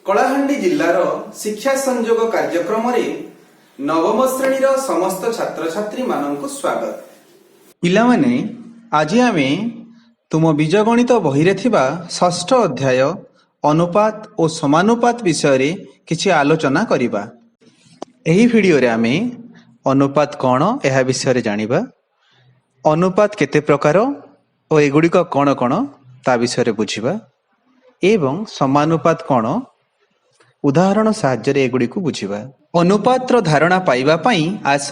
कलाहांडी जिल्लार शिक्षा संयोग कार्यक्रम नवम श्रेणीर समस्त छात्र छात्री मानक स्वागत। पिला माने आज आमे तुम बीजगणित बही रे थिबा षष्ठ अध्याय अनुपात और समानुपात विषय रे किछि आलोचना करिबा। एही वीडियो रे आमे अनुपात कौन एहा विषय रे जानिबा, अनुपात केते प्रकार और एगुड़िक कौन कौन ता विषय रे बुझिबा एवं समानुपात कौन उदाहरण साहाय्य रे एगुड़िक बुझिबा। अनुपात धारणा पाइबा पई आस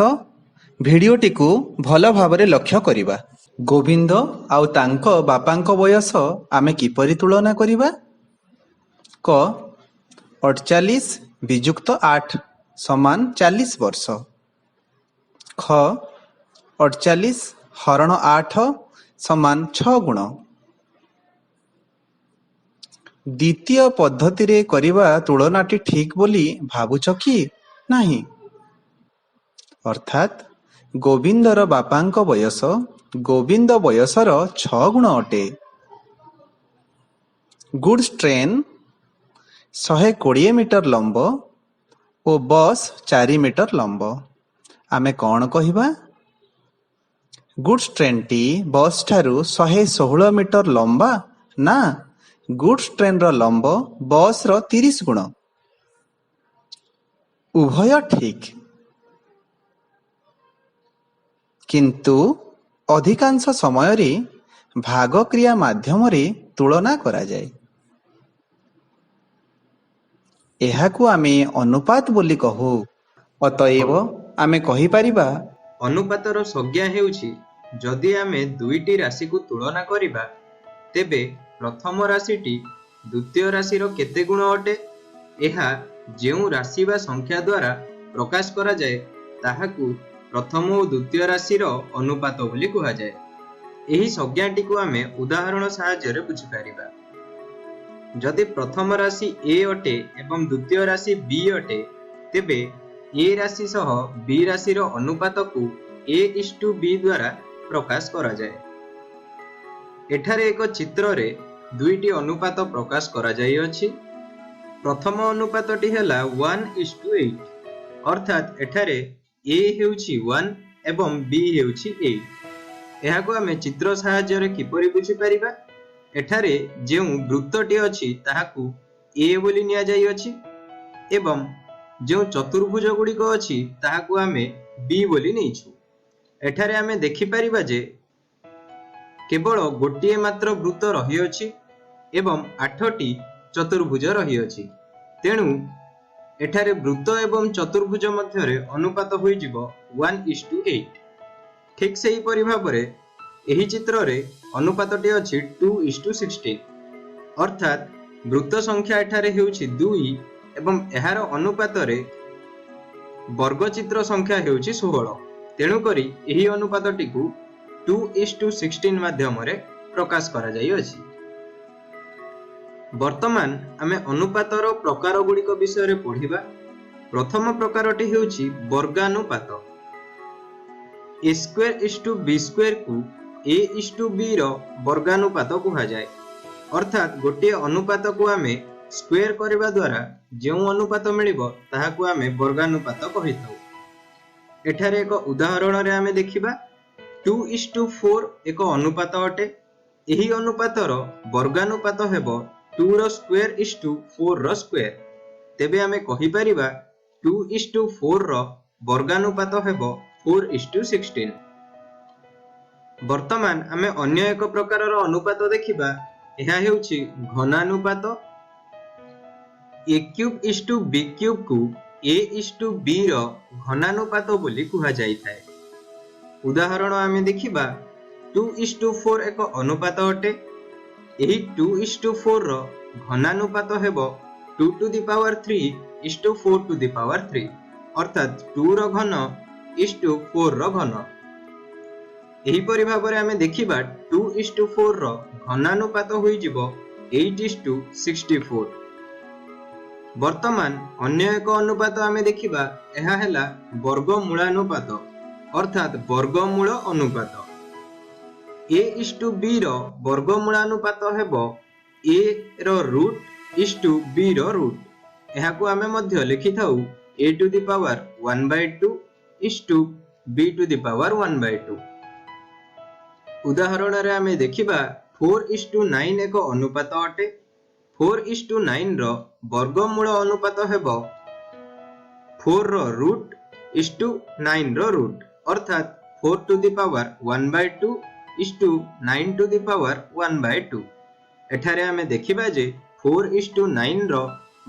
भिडियोटी को भल भाबरे लक्ष्य करिबा। गोविंद आउ तांको बापांको बयस आमे किपरि तुलना करिबा। क 48 विजुक्त 8 समान 40 वर्ष। ख 48 हरण 8 समान 6 गुण। द्वितीय पद्धति रे करिबा तुलनाटी ठीक बोली भाबुछ कि नाही? अर्थात गोविंदर बापांको बयस गोविंद बयसर 6 गुण अटे। गुड्स ट्रेन 120 मीटर लंब और बस 4 मीटर लंब। आमे कौन कहिबा? गुड्स ट्रेन टी बस ठारू 116 मीटर लंबा ना गुड्स ट्रेन रो लंब बस रो 30 गुण। उभय ठीक, किंतु अधिकांश समय रे भाग क्रिया माध्यम रे तुलना करा जाए। एहाकु आमे अनुपात बोली कहू। अतएव आमे कहि परिबा अनुपातर संज्ञा हेउछि जदि आमे दुईटी राशि को तुलना करिबा तेबे प्रथम राशिटी द्वितीय राशिर केते गुण अटे एहा जेउ राशि बा संख्या द्वारा प्रकाश करा जाए ताहाकु प्रथम और द्वितीय राशिर अनुपात बोली कहा जाए। एही संज्ञाटी को आमे उदाहरण साहाय्य रे बुझि परिबा। जदि प्रथम राशि ए अटे एवं द्वितीय राशि बी अटे तेबे ए राशि सह बी राशि रो अनुपात को a/b द्वारा प्रकाश करा जाए। एठारे एक चित्र रे दुईटी अनुपात प्रकाश करा जाई अछि। प्रथम अनुपातटी हेला 1:8 अर्थात एठारे a हेउछि 1 एवं b हेउछि 8। एहाको आमे चित्र साहाय्य रे किपरि बुझि परिबा? एठारे जेउ वृत्तटी अछि ताहाकु a बोली निया जाई अछि एवं जो चतुर्भुज गुड़िक अछि ताहाकु आमे b बोली नेइछु। एठारे आमे देखि परिबा जे केवल गोटिए मात्र वृत्त रही अछि एवं 8टी चतुर्भुज रही अछि। तेणु एठारे वृत्त एवं चतुर्भुज मध्यरे अनुपात होई जिवो 1:8। ठीक सेही परि भाबरे एही चित्र रे अनुपातटी अछि 2:16 अर्थात वृत्त संख्या एठारे हेउछि 2 एवं एहार अनुपात रे वर्ग चित्र संख्या हेउछि 16। तेणु करी एही अनुपातटी को 2:16 माध्यम रे प्रकाश करा जाई अछि। वर्तमान आमे अनुपातर प्रकार गुड़िक विषय रे पढ़िबा। प्रथम प्रकारटी हेउछि वर्गानुपात। a²:b² को a/b रो वर्गानुपात कहा जाए। अर्थात गोटे अनुपात को आमे स्क्वायर करबा द्वारा जो अनुपात मिलिबो ताहाकु आमे वर्गानुपात कहिथाउ। एठारे एक उदाहरण रे आमे देखिबा 2:4 एक अनुपात अटे। एही अनुपातर वर्गानुपात हेबो 2 रो स्क्वायर इष्टु 4 रो स्क्वायर। तेबे आमे कहि परिबा 2:4 रो वर्गानुपात हेबो 4:16। वर्तमान आमे अन्य एक प्रकारर अनुपात देखिबा। एहा हेउछि घनानुपात। a³ को a/b रो घनानुपात बोली कहा जाइथाय। उदाहरण आमे देखिबा 2:4 एक अनुपात अटे। एही 2:4 रो घनानुपात हेबो 2⁴/4⁴ अर्थात 2 रो घन इष्टु 4 रो घन। एही परि भाबरे आमे देखिबा 2:4 रो घनानुपात होई जिवो 8:64। वर्तमान अन्य एक अनुपात आमे देखिबा। एहा हेला वर्गमूलानुपात अर्थात वर्गमूल अनुपात। a:b ର ବର୍ଗମୂଳାନୁପାତ ହେବ a ର ରୁଟ୍ ଇଷ୍ଟୁ b ର ରୁଟ୍। ଏହାକୁ ଆମେ ମଧ୍ୟ ଲେଖିଥାଉ a to the power 1/2 is to b to the power 1/2। ଉଦାହରଣରେ ଆମେ ଦେଖିବା 4:9 ଏକ ଅନୁପାତ ଅଟେ। 4:9 ର ବର୍ଗମୂଳ ଅନୁପାତ ହେବ 4 ର ରୁଟ୍ ଇଷ୍ଟୁ 9 ର ରୁଟ୍, ଅର୍ଥାତ୍ 4 to the power 1/2 is to 9 to the power 1/2। ଏଠାରେ ଆମେ ଦେଖିବା ଯେ 4:9 ର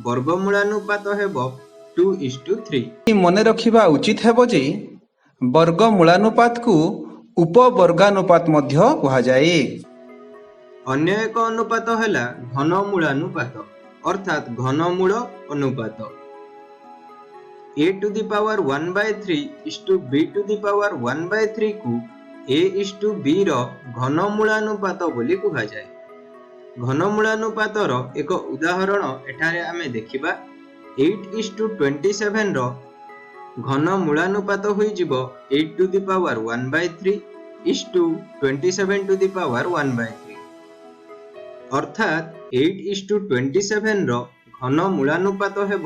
ବର୍ଗମୂଳାନୁପାତ ହେବ 2:3। ମନେ ରଖିବା ଉଚିତ ହେବ ଯେ ବର୍ଗମୂଳାନୁପାତକୁ ଉପବର୍ଗାନୁପାତ ମଧ୍ୟ କୁହାଯାଏ। ଅନ୍ୟ ଏକ ଅନୁପାତ ହେଲା ଘନମୂଳାନୁପାତ, ଅର୍ଥାତ୍ ଘନମୂଳ ଅନୁପାତ। a to the power 1/3 is to b to the power 1/3 କୁ a ଇଷ୍ଟୁ b ର ଘନମୂଳାନୁପାତ ବୋଲି କୁହାଯାଏ। ଘନମୂଳାନୁପାତର ଏକ ଉଦାହରଣ ଏଠାରେ ଆମେ ଦେଖିବା। 8:27 ର ଘନମୂଳାନୁପାତ ହୋଇଯିବ 8 to the power 1/3 is to 27 to the power 1/3, ଅର୍ଥାତ୍ 8:27 ର ଘନମୂଳାନୁପାତ ହେବ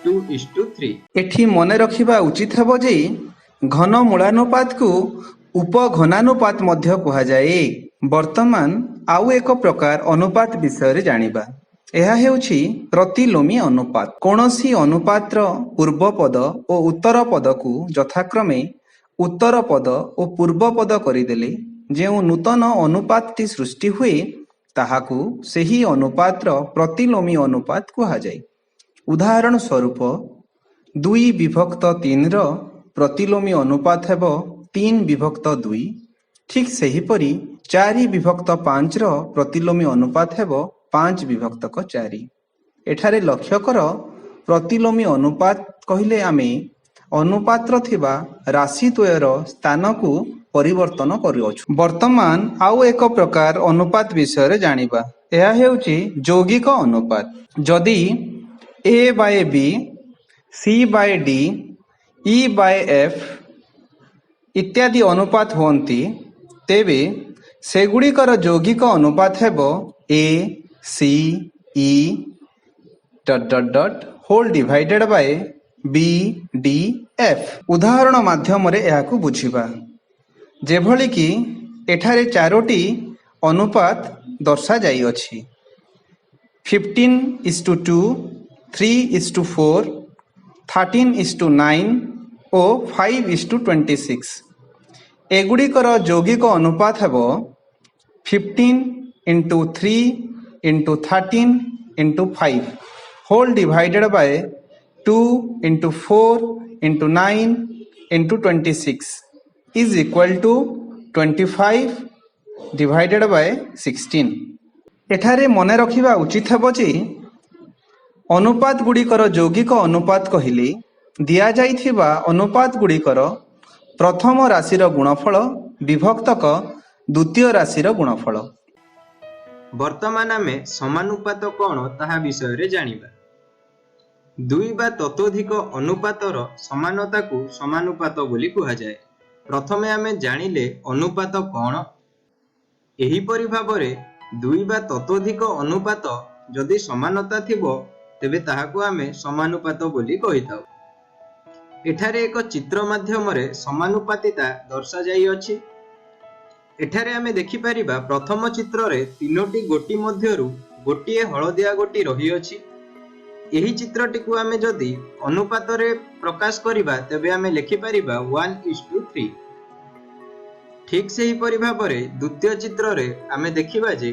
2:3। ଏଠି ମନେ ରଖିବା ଉଚିତ ହେବ ଯେ ଘନମୂଳାନୁପାତକୁ ଉପଘନାନୁପାତ ମଧ୍ୟ କୁହାଯାଏ। ବର୍ତ୍ତମାନ ଆଉ ଏକ ପ୍ରକାର ଅନୁପାତ ବିଷୟରେ ଜାଣିବା। ଏହା ହେଉଛି ପ୍ରତିଲୋମୀ ଅନୁପାତ। କୌଣସି ଅନୁପାତର ପୂର୍ବ ପଦ ଓ ଉତ୍ତର ପଦକୁ ଯଥାକ୍ରମେ ଉତ୍ତର ପଦ ଓ ପୂର୍ବ ପଦ କରିଦେଲେ ଯେଉଁ ନୂତନ ଅନୁପାତଟି ସୃଷ୍ଟି ହୁଏ ତାହାକୁ ସେହି ଅନୁପାତର ପ୍ରତିଲୋମୀ ଅନୁପାତ କୁହାଯାଏ। ଉଦାହରଣ ସ୍ୱରୂପ 2/3 ର ପ୍ରତିଲୋମୀ ଅନୁପାତ ହେବ 3/2। ଠିକ୍ ସେହିପରି 4/5 ର ପ୍ରତିଲୋମୀ ଅନୁପାତ ହେବ 5/4। ଏଠାରେ ଲକ୍ଷ୍ୟ କର, ପ୍ରତିଲୋମୀ ଅନୁପାତ କହିଲେ ଆମେ ଅନୁପାତର ଥିବା ରାଶିଦ୍ୱୟର ସ୍ଥାନକୁ ପରିବର୍ତ୍ତନ କରୁଅଛୁ। ବର୍ତ୍ତମାନ ଆଉ ଏକ ପ୍ରକାର ଅନୁପାତ ବିଷୟରେ ଜାଣିବା। ଏହା ହେଉଛି ଯୌଗିକ ଅନୁପାତ। ଯଦି a/b, c/d, e/f ଇତ୍ୟାଦି ଅନୁପାତ ହୁଅନ୍ତି ତେବେ ସେଗୁଡ଼ିକର ଯୌଗିକ ଅନୁପାତ ହେବ a, c, e ... whole divided by b, d, f। ଉଦାହରଣ ମାଧ୍ୟମରେ ଏହାକୁ ବୁଝିବା। ଯେଭଳିକି ଏଠାରେ 4ଟି ଅନୁପାତ ଦର୍ଶାଯାଇଅଛି: 15:2, 3:4, 13:9 ଓ 5:26। ଏଗୁଡ଼ିକର ଯୌଗିକ ଅନୁପାତ ହେବ 15:3:13:5 whole divided by 2:4:9:26 is equal to 25/16। ଏଠାରେ ମନେ ରଖିବା ଉଚିତ ହେବ ଯେ ଅନୁପାତ ଗୁଡ଼ିକର ଯୌଗିକ ଅନୁପାତ କହିଲେ ଦିଆଯାଇଥିବା ଅନୁପାତ ଗୁଡ଼ିକର ପ୍ରଥମ ରାଶିର ଗୁଣଫଳ ବିଭକ୍ତକ ଦ୍ୱିତୀୟ ରାଶିର ଗୁଣଫଳ। ବର୍ତ୍ତମାନ ଆମେ ସମାନୁପାତ କ'ଣ ତାହା ବିଷୟରେ ଜାଣିବା। ଦୁଇ ବା ତତୋଧିକ ଅନୁପାତର ସମାନତାକୁ ସମାନୁପାତ ବୋଲି କୁହାଯାଏ। ପ୍ରଥମେ ଆମେ ଜାଣିଲେ ଅନୁପାତ କ'ଣ। ଏହିପରି ଭାବରେ ଦୁଇ ବା ତତୋଧିକ ଅନୁପାତ ଯଦି ସମାନତା ଥିବ ତେବେ ତାହାକୁ ଆମେ ସମାନୁପାତ ବୋଲି କହିଥାଉ। ଏଠାରେ ଏକ ଚିତ୍ର ମାଧ୍ୟମରେ ସମାନୁପାତିତା ଦର୍ଶାଯାଇଅଛି। ଏଠାରେ ଆମେ ଦେଖିପାରିବା ପ୍ରଥମ ଚିତ୍ରରେ 3ଟି ଗୋଟି ମଧ୍ୟରୁ ଗୋଟିଏ ହଳଦିଆ ଗୋଟି ରହିଅଛି। ଏହି ଚିତ୍ରଟିକୁ ଆମେ ଯଦି ଅନୁପାତରେ ପ୍ରକାଶ କରିବା ତେବେ ଆମେ ଲେଖିପାରିବା 1:3। ଠିକ୍ ସେହିପରି ଭାବରେ ଦ୍ୱିତୀୟ ଚିତ୍ରରେ ଆମେ ଦେଖିବା ଯେ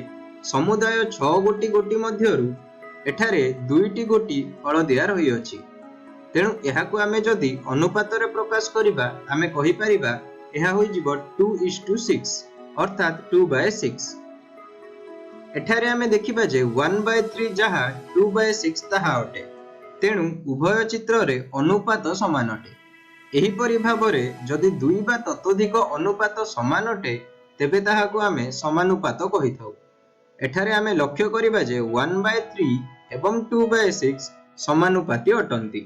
ସମୁଦାୟ 6 ଗୋଟି ଗୋଟି ମଧ୍ୟରୁ ଏଠାରେ 2ଟି ଗୋଟି ହଳଦିଆ ରହିଅଛି। ତେଣୁ ଏହାକୁ ଆମେ ଯଦି ଅନୁପାତରେ ପ୍ରକାଶ କରିବା ଆମେ କହିପାରିବା ଏହା ହୋଇଯିବ 2:6, ଅର୍ଥାତ୍ 2/6। ଏଠାରେ ଆମେ ଦେଖିବା ଯେ 1/3 ଯାହା 2/6 ତାହା ଅଟେ। ତେଣୁ ଉଭୟ ଚିତ୍ରରେ ଅନୁପାତ ସମାନ ଅଟେ। ଏହିପରି ଭାବରେ ଯଦି ଦୁଇ ବା ତତୋଧିକ ଅନୁପାତ ସମାନ ଅଟେ ତେବେ ତାହାକୁ ଆମେ ସମାନୁପାତ କହିଥାଉ। ଏଠାରେ ଆମେ ଲକ୍ଷ୍ୟ କରିବା ଯେ 1/3 ଏବଂ 2/6 ସମାନୁପାତି ଅଟନ୍ତି।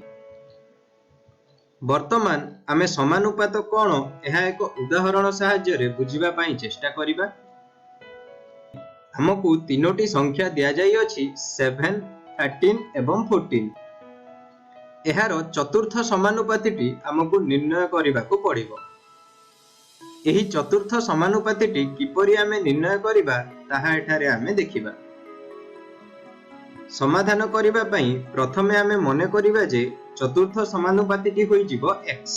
ବର୍ତ୍ତମାନ ଆମେ ସମାନୁପାତ କ'ଣ ଏହା ଏକ ଉଦାହରଣ ସାହାଯ୍ୟରେ ବୁଝିବା ପାଇଁ ଚେଷ୍ଟା କରିବା। आमको तीनोटी संख्या दिया जाई अछि 7, 13 एवं 14। एहार चतुर्थ समानुपातीटी आमको निर्णय କରିବାକୁ पड़िबो। एही चतुर्थ समानुपातीटी किपरि आमे निर्णय करिबा ताहा एठारे आमे देखिबा। समाधान करिबा पई प्रथमे आमे मने करिबा जे चतुर्थ समानुपातीटी होई जिवो x।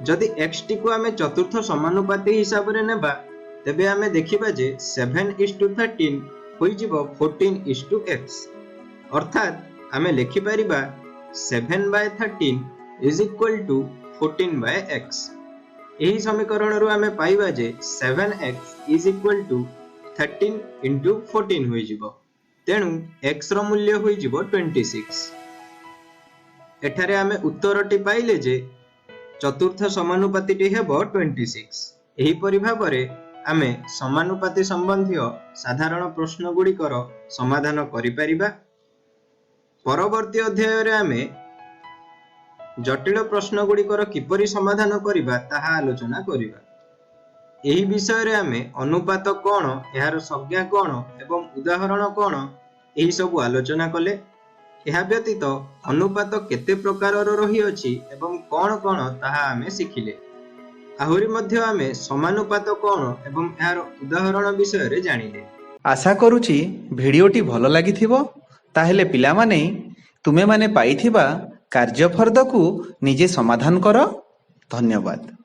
जदि x टी को आमे चतुर्थ समानुपाती हिसाब रे नेबा तेबे आमे देखिबा जे 7:13 होई जिवो 14:x। अर्थात आमे लिखि परिबा 7/13 is equal to 14/x। एही समीकरण रु आमे पाइबा जे 7x is equal to 13 into 14 होई जिवो। तेणु x रो मूल्य होई जिवो 26। एठारे आमे उत्तरटी पाइले जे चतुर्थ समानुपातीटी हेबो 26। एही परि भाबरे आमे समानुपाती संबंधी साधारण प्रश्न गुड़िकर समाधान करि परिबा। परवर्ती अध्याय रे आमे जटिल प्रश्न गुड़िकर किपरि समाधान करिबा ताहा आलोचना करिबा। एही विषय रे आमे अनुपात कोन, एहार संज्ञा कोन एवं उदाहरण कोन एही सब आलोचना कले। एहा व्यतीत अनुपात केते प्रकारर रही अछि एवं कोन कोन ताहा आमे सिखिले। आहुरी मध्य आमे समानुपात कोन एवं एहार उदाहरण विषय रे जानिले। आशा करूची भिडियोटी भल लागिथिबो। ताहेले पिलामाने तुमे माने पाइथिबा कार्यफर्दकु निजे समाधान कर। धन्यवाद।